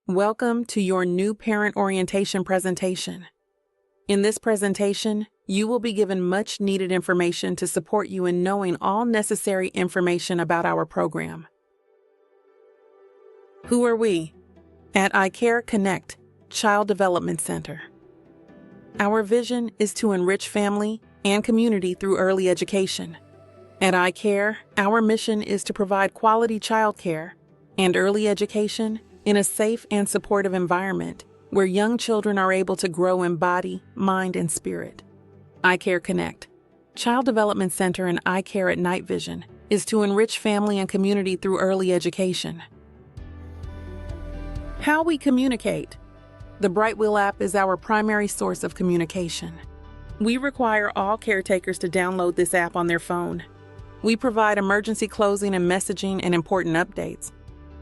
Welcome to your new parent orientation presentation. In this presentation, you will be given much needed information to support you in knowing all necessary information about our program. Who are we? At iCareConnect, Child Development Center. Our vision is to enrich family and community through early education. At iCare, our mission is to provide quality childcare and early education in a safe and supportive environment where young children are able to grow in body, mind, and spirit. iCareConnect, Child Development Center and iCare at Night vision is to enrich family and community through early education. How we communicate. The Brightwheel app is our primary source of communication. We require all caretakers to download this app on their phone. We provide emergency closing and messaging and important updates.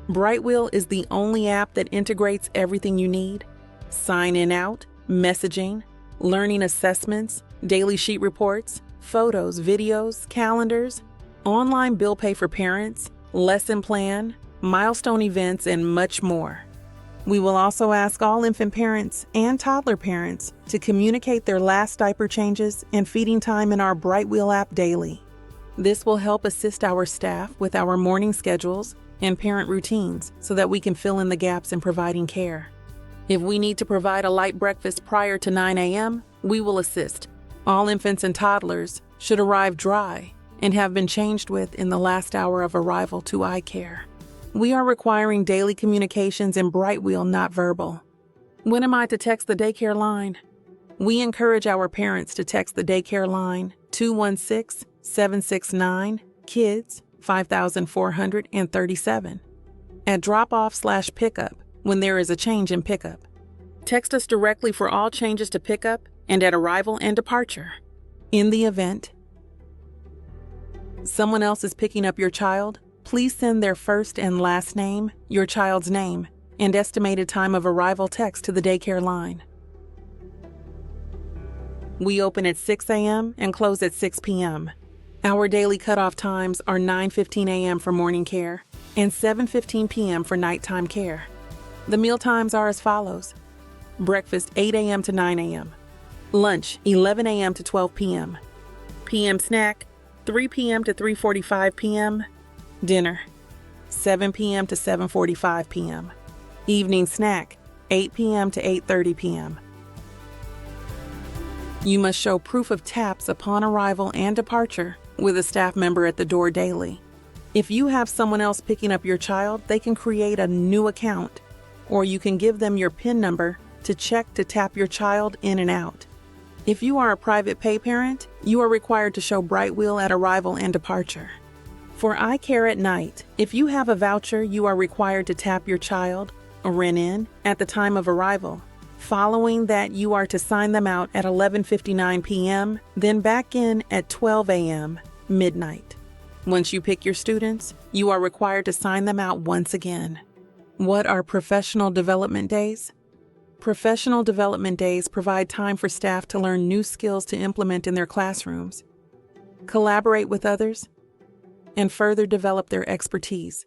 Brightwheel is the only app that integrates everything you need: sign in out, messaging, learning assessments, daily sheet reports, photos, videos, calendars, online bill pay for parents, lesson plan, milestone events, and much more. We will also ask all infant parents and toddler parents to communicate their last diaper changes and feeding time in our Brightwheel app daily. This will help assist our staff with our morning schedules and parent routines so that we can fill in the gaps in providing care. If we need to provide a light breakfast prior to 9 a.m., we will assist. All infants and toddlers should arrive dry and have been changed with in the last hour of arrival to iCare. We are requiring daily communications in Brightwheel, not verbal. When am I to text the daycare line? We encourage our parents to text the daycare line 216-769-KIDS 5437 at drop-off/pickup when there is a change in pickup. Text us directly for all changes to pickup and at arrival and departure. In the event someone else is picking up your child, please send their first and last name, your child's name, and estimated time of arrival text to the daycare line. We open at 6 a.m. and close at 6 p.m. Our daily cutoff times are 9:15 a.m. for morning care and 7:15 p.m. for nighttime care. The meal times are as follows: breakfast 8 a.m. to 9 a.m., lunch 11 a.m. to 12 p.m., p.m. snack 3 p.m. to 3:45 p.m., dinner 7 p.m. to 7:45 p.m., evening snack 8 p.m. to 8:30 p.m. You must show proof of taps upon arrival and departure with a staff member at the door daily. If you have someone else picking up your child, they can create a new account, or you can give them your PIN number to check to tap your child in and out. If you are a private pay parent, you are required to show Brightwheel at arrival and departure. For iCare at Night, if you have a voucher, you are required to tap your child or in at the time of arrival. Following that, you are to sign them out at 11:59 p.m., then back in at 12 a.m., midnight. Once you pick your students, you are required to sign them out once again. What are professional development days? Professional development days provide time for staff to learn new skills to implement in their classrooms, collaborate with others, and further develop their expertise.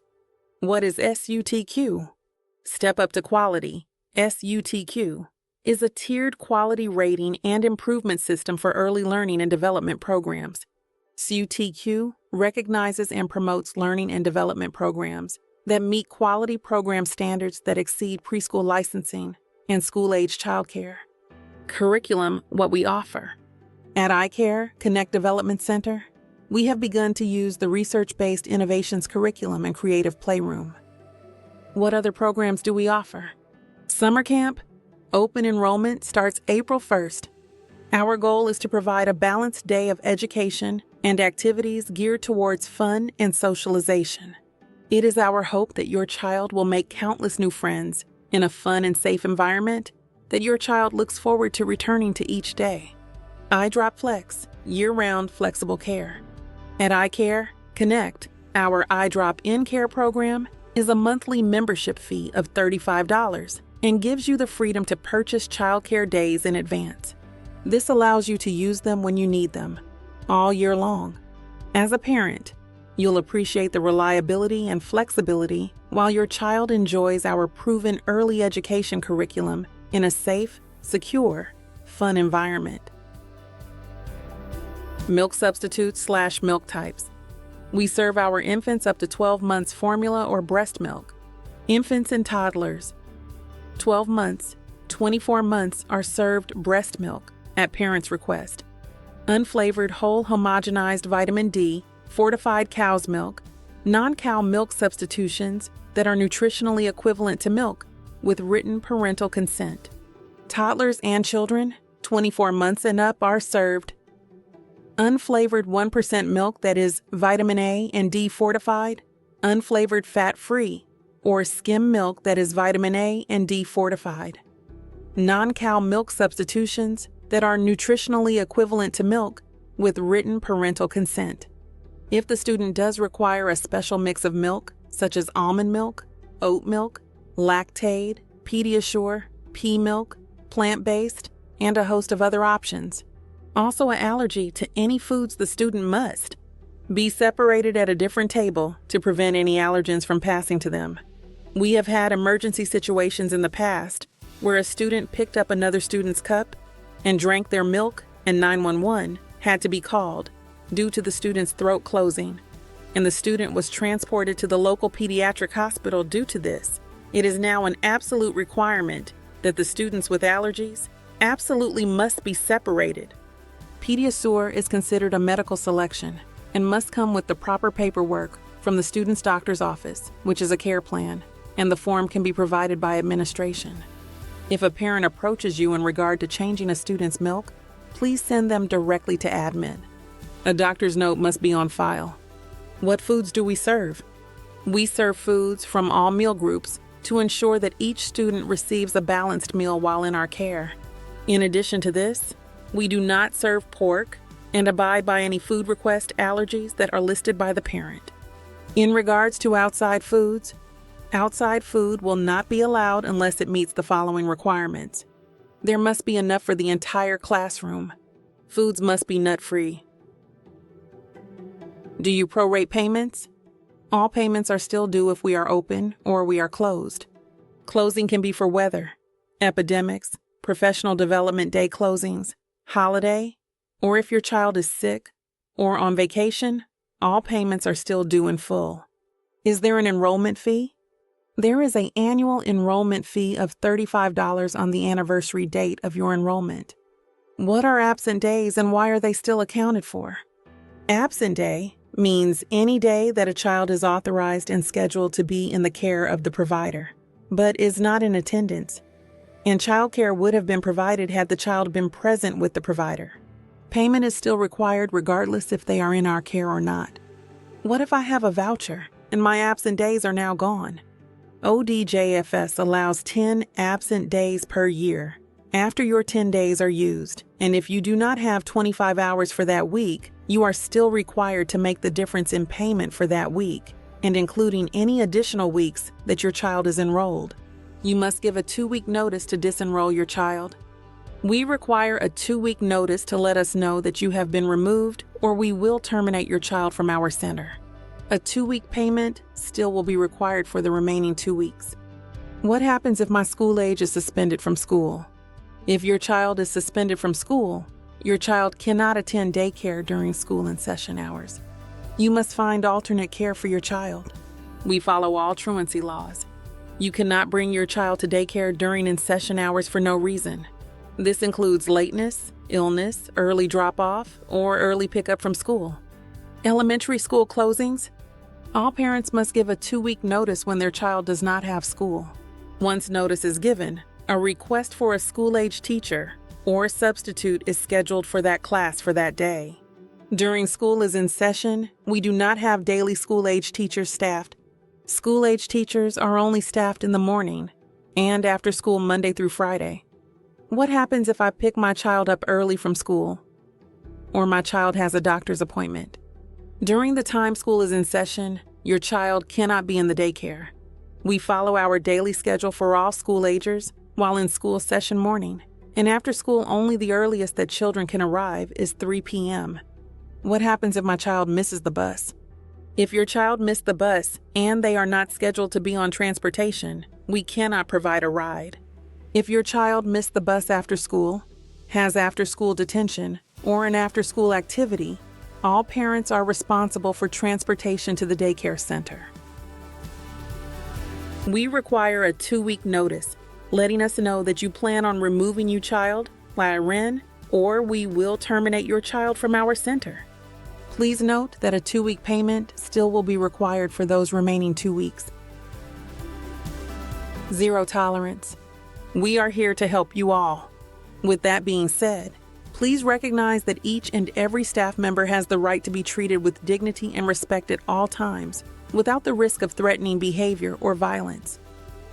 What is SUTQ? Step Up to Quality. SUTQ is a tiered quality rating and improvement system for early learning and development programs. SUTQ recognizes and promotes learning and development programs that meet quality program standards that exceed preschool licensing and school-age childcare. Curriculum, what we offer. At iCareConnect Development Center, we have begun to use the research-based innovations curriculum and creative playroom. What other programs do we offer? Summer camp. Open enrollment starts April 1st. Our goal is to provide a balanced day of education and activities geared towards fun and socialization. It is our hope that your child will make countless new friends in a fun and safe environment that your child looks forward to returning to each day. iDrop Flex, year-round flexible care. At iCareConnect, our iDrop in-care program is a monthly membership fee of $35 and gives you the freedom to purchase childcare days in advance. This allows you to use them when you need them, all year long. As a parent, you'll appreciate the reliability and flexibility while your child enjoys our proven early education curriculum in a safe, secure, fun environment. Milk substitutes/milk types. We serve our infants up to 12 months formula or breast milk. Infants and toddlers, 12 months, 24 months are served breast milk at parents' request. Unflavored whole homogenized vitamin D, fortified cow's milk, non-cow milk substitutions that are nutritionally equivalent to milk with written parental consent. Toddlers and children, 24 months and up, are served unflavored 1% milk that is vitamin A and D fortified, unflavored fat-free, or skim milk that is vitamin A and D fortified. Non-cow milk substitutions that are nutritionally equivalent to milk with written parental consent. If the student does require a special mix of milk, such as almond milk, oat milk, Lactaid, Pediasure, pea milk, plant-based, and a host of other options. Also an allergy to any foods the student must be separated at a different table to prevent any allergens from passing to them. We have had emergency situations in the past where a student picked up another student's cup and drank their milk, and 911 had to be called due to the student's throat closing, and the student was transported to the local pediatric hospital due to this. It is now an absolute requirement that the students with allergies absolutely must be separated. Pediasure is considered a medical selection and must come with the proper paperwork from the student's doctor's office, which is a care plan, and the form can be provided by administration. If a parent approaches you in regard to changing a student's milk, please send them directly to admin. A doctor's note must be on file. What foods do we serve? We serve foods from all meal groups to ensure that each student receives a balanced meal while in our care. In addition to this, we do not serve pork and abide by any food request allergies that are listed by the parent. In regards to outside foods, outside food will not be allowed unless it meets the following requirements. There must be enough for the entire classroom. Foods must be nut-free. Do you prorate payments? All payments are still due if we are open or we are closed. Closing can be for weather, epidemics, professional development day closings, holiday, or if your child is sick or on vacation, all payments are still due in full. Is there an enrollment fee? There is an annual enrollment fee of $35 on the anniversary date of your enrollment. What are absent days and why are they still accounted for? Absent day means any day that a child is authorized and scheduled to be in the care of the provider, but is not in attendance, and childcare would have been provided had the child been present with the provider. Payment is still required regardless if they are in our care or not. What if I have a voucher and my absent days are now gone? ODJFS allows 10 absent days per year after your 10 days are used, and if you do not have 25 hours for that week, you are still required to make the difference in payment for that week, and including any additional weeks that your child is enrolled. You must give a 2-week notice to disenroll your child. We require a 2-week notice to let us know that you have been removed, or we will terminate your child from our center. A 2-week payment still will be required for the remaining 2 weeks. What happens if my school age is suspended from school? If your child is suspended from school, your child cannot attend daycare during school and session hours. You must find alternate care for your child. We follow all truancy laws. You cannot bring your child to daycare during in-session hours for no reason. This includes lateness, illness, early drop-off, or early pickup from school. Elementary school closings. All parents must give a 2-week notice when their child does not have school. Once notice is given, a request for a school-age teacher or substitute is scheduled for that class for that day. During school is in session, we do not have daily school-age teachers staffed. School-age teachers are only staffed in the morning and after school Monday through Friday. What happens if I pick my child up early from school or my child has a doctor's appointment? During the time school is in session, your child cannot be in the daycare. We follow our daily schedule for all school-agers while in school session morning, and after school only the earliest that children can arrive is 3 p.m. What happens if my child misses the bus? If your child missed the bus and they are not scheduled to be on transportation, we cannot provide a ride. If your child missed the bus after school, has after-school detention, or an after-school activity, all parents are responsible for transportation to the daycare center. We require a 2-week notice, letting us know that you plan on removing your child, (RIN), or we will terminate your child from our center. Please note that a 2-week payment still will be required for those remaining 2 weeks. Zero tolerance. We are here to help you all. With that being said, please recognize that each and every staff member has the right to be treated with dignity and respect at all times, without the risk of threatening behavior or violence.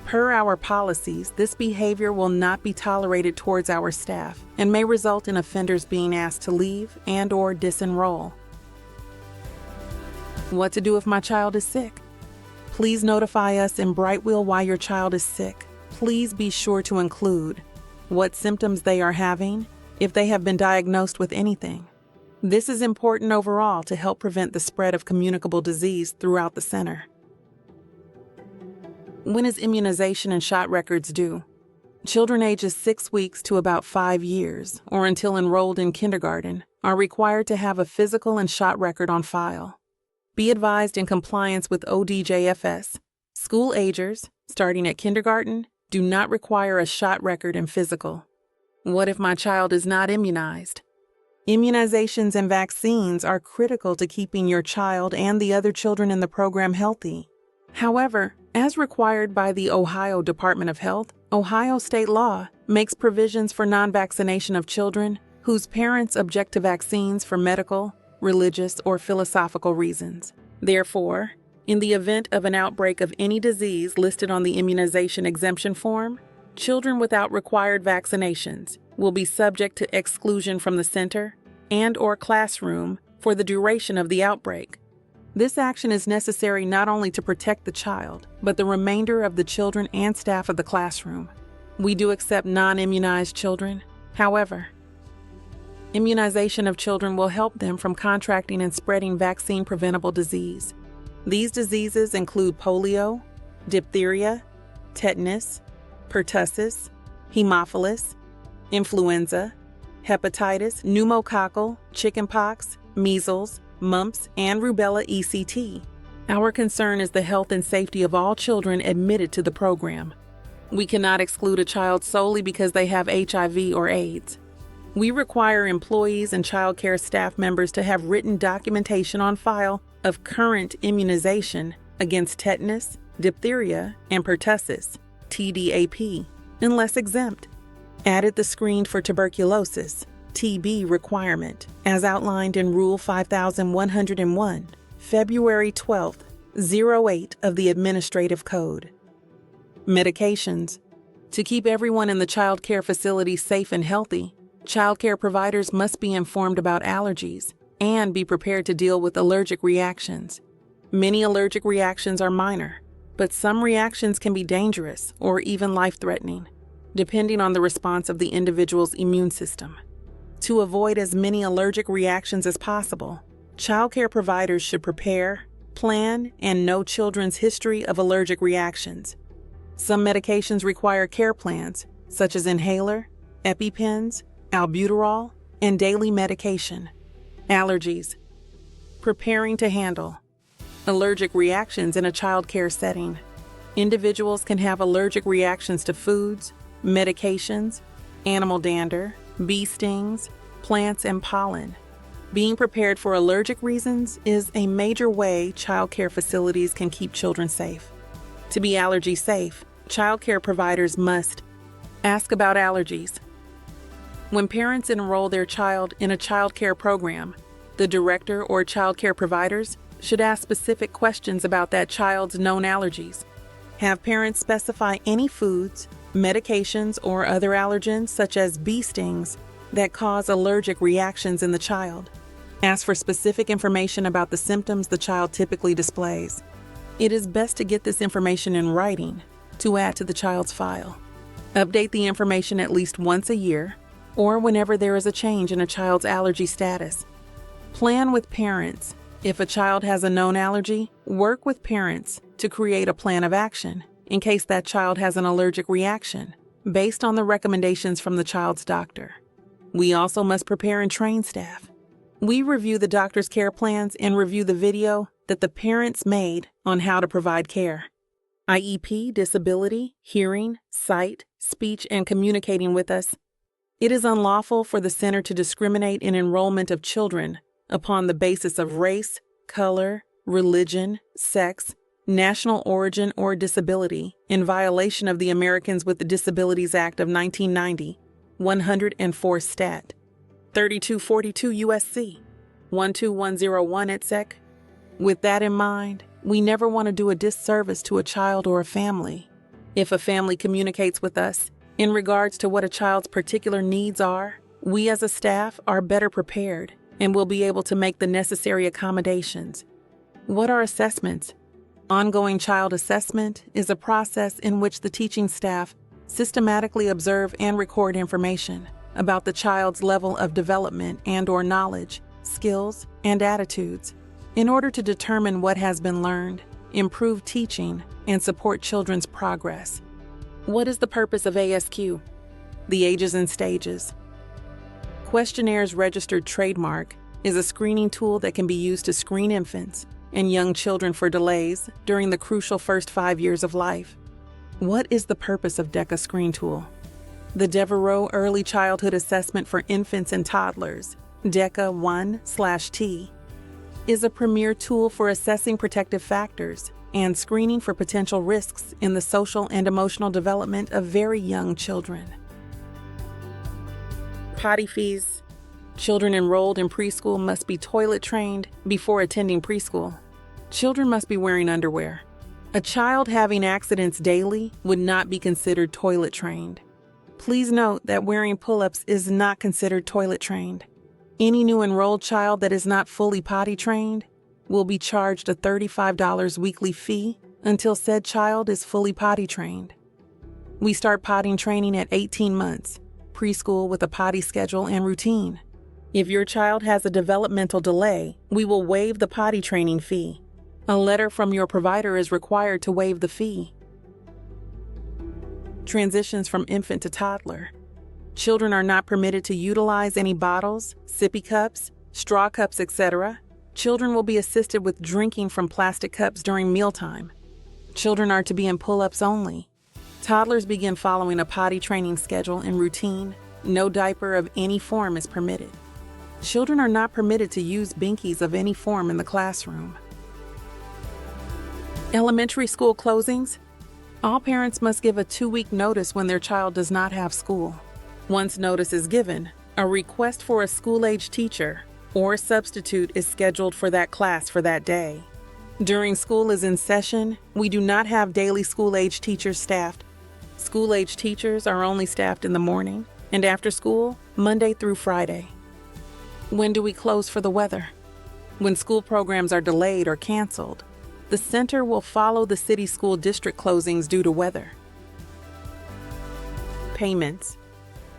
Per our policies, this behavior will not be tolerated towards our staff and may result in offenders being asked to leave and/or disenroll. What to do if my child is sick? Please notify us in Brightwheel why your child is sick. Please be sure to include what symptoms they are having, if they have been diagnosed with anything. This is important overall to help prevent the spread of communicable disease throughout the center. When is immunization and shot records due? Children ages 6 weeks to about 5 years, or until enrolled in kindergarten, are required to have a physical and shot record on file. Be advised in compliance with ODJFS, school agers, starting at kindergarten, do not require a shot record and physical. What if my child is not immunized? Immunizations and vaccines are critical to keeping your child and the other children in the program healthy. However, as required by the Ohio Department of Health, Ohio state law makes provisions for non-vaccination of children whose parents object to vaccines for medical, religious, or philosophical reasons. Therefore, in the event of an outbreak of any disease listed on the immunization exemption form, children without required vaccinations will be subject to exclusion from the center and/or classroom for the duration of the outbreak. This action is necessary not only to protect the child, but the remainder of the children and staff of the classroom. We do accept non-immunized children. However, immunization of children will help them from contracting and spreading vaccine-preventable disease. These diseases include polio, diphtheria, tetanus, pertussis, hemophilus, influenza, hepatitis, pneumococcal, chickenpox, measles, mumps, and rubella ECT. Our concern is the health and safety of all children admitted to the program. We cannot exclude a child solely because they have HIV or AIDS. We require employees and child care staff members to have written documentation on file of current immunization against tetanus, diphtheria, and pertussis, TDAP, unless exempt. Added the screened for tuberculosis, TB requirement, as outlined in Rule 5101, February 12, 08 of the Administrative Code. Medications. To keep everyone in the child care facility safe and healthy, child care providers must be informed about allergies and be prepared to deal with allergic reactions. Many allergic reactions are minor, but some reactions can be dangerous or even life-threatening, depending on the response of the individual's immune system. To avoid as many allergic reactions as possible, child care providers should prepare, plan, and know children's history of allergic reactions. Some medications require care plans, such as inhaler, EpiPens, albuterol, and daily medication. Allergies. Preparing to handle allergic reactions in a child care setting. Individuals can have allergic reactions to foods, medications, animal dander, bee stings, plants, and pollen. Being prepared for allergic reasons is a major way child care facilities can keep children safe. To be allergy safe, child care providers must ask about allergies. When parents enroll their child in a child care program, the director or child care providers should ask specific questions about that child's known allergies. Have parents specify any foods, medications, or other allergens such as bee stings that cause allergic reactions in the child. Ask for specific information about the symptoms the child typically displays. It is best to get this information in writing to add to the child's file. Update the information at least once a year or whenever there is a change in a child's allergy status. Plan with parents If a child has a known allergy, work with parents to create a plan of action in case that child has an allergic reaction, based on the recommendations from the child's doctor. We also must prepare and train staff. We review the doctor's care plans and review the video that the parents made on how to provide care. IEP, disability, hearing, sight, speech, and communicating with us. It is unlawful for the center to discriminate in enrollment of children upon the basis of race, color, religion, sex, national origin, or disability, in violation of the Americans with Disabilities Act of 1990, 104 Stat. 3242 USC 12101 et sec. With that in mind, we never want to do a disservice to a child or a family. If a family communicates with us in regards to what a child's particular needs are, we as a staff are better prepared and will be able to make the necessary accommodations. What are assessments? Ongoing child assessment is a process in which the teaching staff systematically observe and record information about the child's level of development and/or knowledge, skills, and attitudes in order to determine what has been learned, improve teaching, and support children's progress. What is the purpose of ASQ? The ages and stages. Questionnaires Registered Trademark is a screening tool that can be used to screen infants and young children for delays during the crucial first 5 years of life. What is the purpose of DECA Screen Tool? The Devereaux Early Childhood Assessment for Infants and Toddlers, DECA 1/T, is a premier tool for assessing protective factors and screening for potential risks in the social and emotional development of very young children. Potty fees. Children enrolled in preschool must be toilet trained before attending preschool. Children must be wearing underwear. A child having accidents daily would not be considered toilet trained. Please note that wearing pull-ups is not considered toilet trained. Any new enrolled child that is not fully potty trained will be charged a $35 weekly fee until said child is fully potty trained. We start potty training at 18 months, preschool with a potty schedule and routine. If your child has a developmental delay, we will waive the potty training fee. A letter from your provider is required to waive the fee. Transitions from infant to toddler. Children are not permitted to utilize any bottles, sippy cups, straw cups, etc. Children will be assisted with drinking from plastic cups during mealtime. Children are to be in pull-ups only. Toddlers begin following a potty training schedule and routine. No diaper of any form is permitted. Children are not permitted to use binkies of any form in the classroom. Elementary school closings. All parents must give a 2-week notice when their child does not have school. Once notice is given, a request for a school-age teacher or substitute is scheduled for that class for that day. During school is in session, we do not have daily school-age teachers staffed. School-age teachers are only staffed in the morning and after school, Monday through Friday. When do we close for the weather? When school programs are delayed or canceled. The center will follow the city school district closings due to weather. Payments.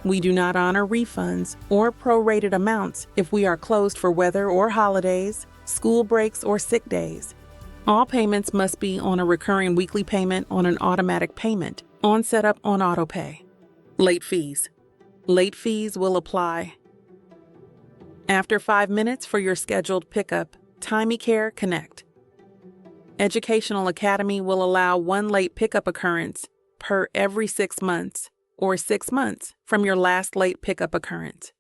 We do not honor refunds or prorated amounts if we are closed for weather or holidays, school breaks, or sick days. All payments must be on a recurring weekly payment on an automatic payment, on setup on autopay. Late fees. Late fees will apply after 5 minutes for your scheduled pickup. iCareConnect. Educational Academy will allow 1 late pickup occurrence per every 6 months or 6 months from your last late pickup occurrence.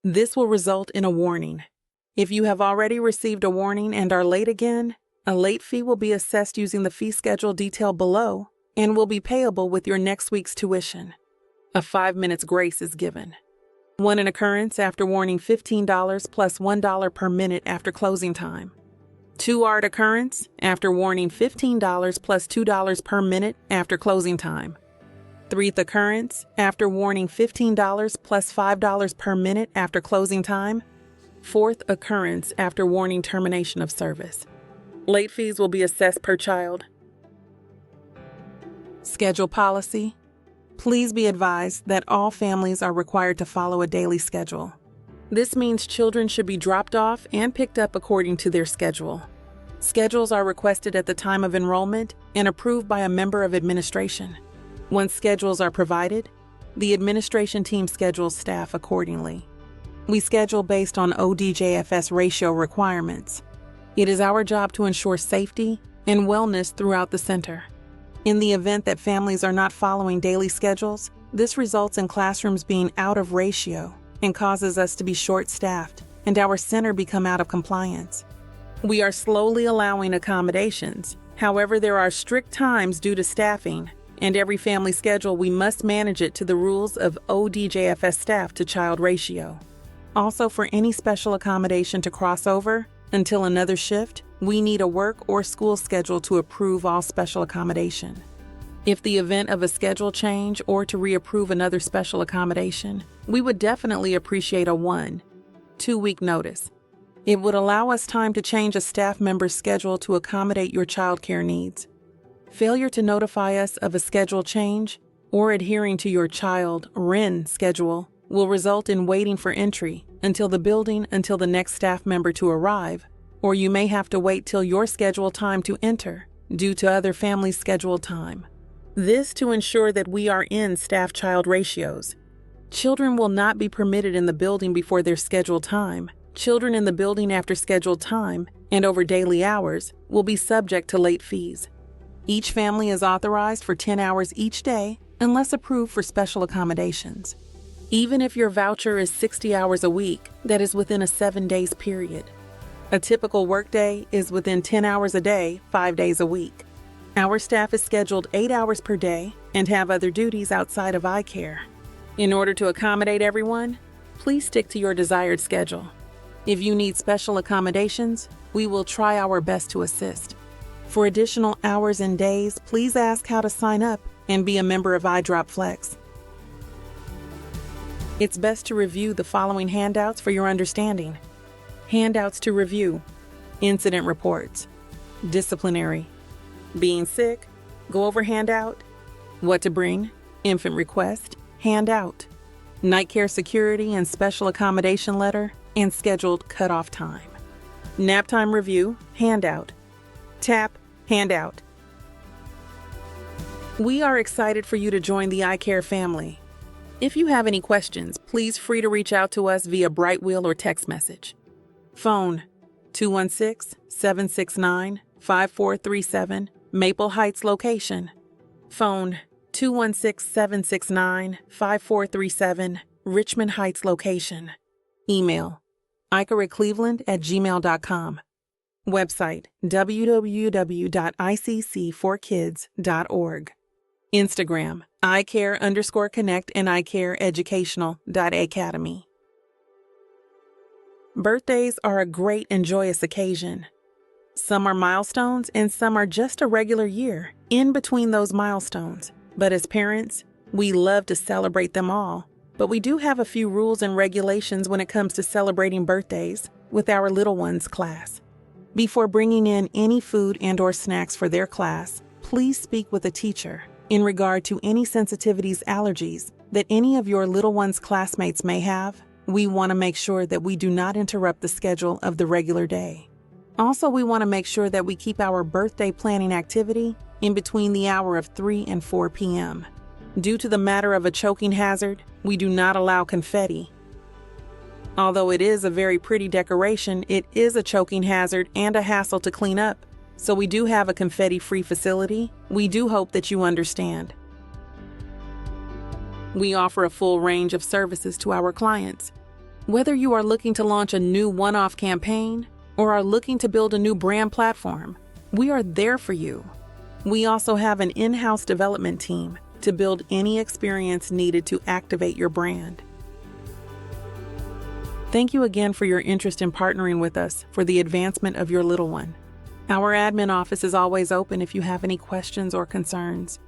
This will result in a warning. If you have already received a warning and are late again, a late fee will be assessed using the fee schedule detailed below and will be payable with your next week's tuition. A 5 minutes grace is given. 1 an occurrence after warning $15 plus $1 per minute after closing time. 2 art occurrence after warning $15 plus $2 per minute after closing time. 3rd occurrence after warning $15 plus $5 per minute after closing time. 4th occurrence after warning termination of service. Late fees will be assessed per child. Schedule policy. Please be advised that all families are required to follow a daily schedule. This means children should be dropped off and picked up according to their schedule. Schedules are requested at the time of enrollment and approved by a member of administration. Once schedules are provided, the administration team schedules staff accordingly. We schedule based on ODJFS ratio requirements. It is our job to ensure safety and wellness throughout the center. In the event that families are not following daily schedules, this results in classrooms being out of ratio and causes us to be short-staffed and our center become out of compliance. We are slowly allowing accommodations. However, there are strict times due to staffing, and every family schedule we must manage it to the rules of ODJFS staff to child ratio. Also, for any special accommodation to cross over until another shift, we need a work or school schedule to approve all special accommodation. If the event of a schedule change or to reapprove another special accommodation, we would definitely appreciate a 1-2 week notice. It would allow us time to change a staff member's schedule to accommodate your childcare needs. Failure to notify us of a schedule change or adhering to your child RIN schedule will result in waiting for entry until the next staff member to arrive, or you may have to wait till your scheduled time to enter due to other families' scheduled time. This to ensure that we are in staff-child ratios. Children will not be permitted in the building before their scheduled time. Children in the building after scheduled time and over daily hours will be subject to late fees. Each family is authorized for 10 hours each day unless approved for special accommodations. Even if your voucher is 60 hours a week, that is within a 7 days period. A typical workday is within 10 hours a day, 5 days a week. Our staff is scheduled 8 hours per day and have other duties outside of iCare. In order to accommodate everyone, please stick to your desired schedule. If you need special accommodations, we will try our best to assist. For additional hours and days, please ask how to sign up and be a member of iDrop Flex. It's best to review the following handouts for your understanding. Handouts to review: incident reports, disciplinary, being sick, go over handout, what to bring, infant request, handout, night care security and special accommodation letter, and scheduled cutoff time. Nap time review, handout. TAP, handout. We are excited for you to join the iCare family. If you have any questions, please free to reach out to us via Brightwheel or text message. Phone 216-769-5437, Maple Heights location. Phone 216-769-5437, Richmond Heights location. Email iCareCleveland@gmail.com. Website www.iccforkids.org. Instagram iCare_Connect and iCareEducational.academy. Birthdays are a great and joyous occasion. Some are milestones and some are just a regular year in between those milestones. But as parents, we love to celebrate them all. But we do have a few rules and regulations when it comes to celebrating birthdays with our little ones' class. Before bringing in any food and/or snacks for their class, please speak with a teacher in regard to any sensitivities, allergies that any of your little ones' classmates may have. We want to make sure that we do not interrupt the schedule of the regular day. Also, we want to make sure that we keep our birthday planning activity in between the hour of 3 and 4 p.m. Due to the matter of a choking hazard, we do not allow confetti. Although it is a very pretty decoration, it is a choking hazard and a hassle to clean up. So we do have a confetti-free facility. We do hope that you understand. We offer a full range of services to our clients. Whether you are looking to launch a new one-off campaign or are looking to build a new brand platform, we are there for you. We also have an in-house development team to build any experience needed to activate your brand. Thank you again for your interest in partnering with us for the advancement of your little one. Our admin office is always open if you have any questions or concerns.